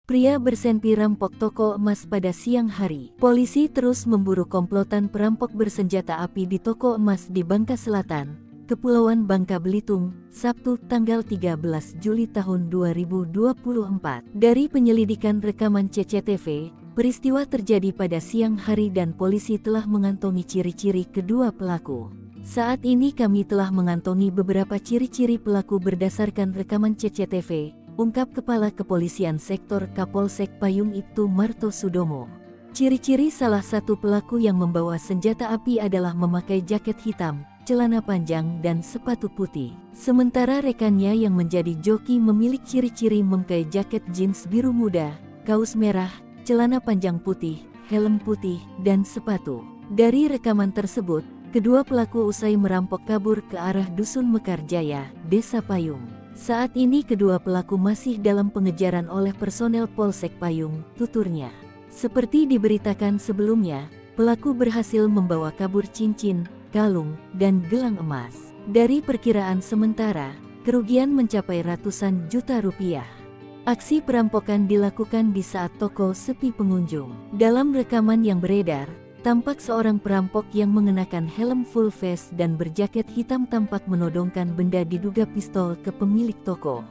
Pria bersenpi rampok toko emas pada siang hari. Polisi terus memburu komplotan perampok bersenjata api di toko emas di Bangka Selatan, Kepulauan Bangka Belitung, Sabtu tanggal 13 Juli tahun 2024. Dari penyelidikan rekaman CCTV, peristiwa terjadi pada siang hari dan polisi telah mengantongi ciri-ciri kedua pelaku. Saat ini kami telah mengantongi beberapa ciri-ciri pelaku berdasarkan rekaman CCTV, ungkap Kepala Kepolisian Sektor Kapolsek Payung Ibtu Marto Sudomo. Ciri-ciri salah satu pelaku yang membawa senjata api adalah memakai jaket hitam, celana panjang dan sepatu putih. Sementara rekannya yang menjadi joki memiliki ciri-ciri memakai jaket jeans biru muda, kaos merah, celana panjang putih, helm putih, dan sepatu. Dari rekaman tersebut, kedua pelaku usai merampok kabur ke arah Dusun Mekarjaya, Desa Payung. Saat ini kedua pelaku masih dalam pengejaran oleh personel Polsek Payung, tuturnya. Seperti diberitakan sebelumnya, pelaku berhasil membawa kabur cincin, kalung, dan gelang emas. Dari perkiraan sementara, kerugian mencapai ratusan juta rupiah. Aksi perampokan dilakukan di saat toko sepi pengunjung. Dalam rekaman yang beredar, tampak seorang perampok yang mengenakan helm full face dan berjaket hitam tampak menodongkan benda diduga pistol ke pemilik toko.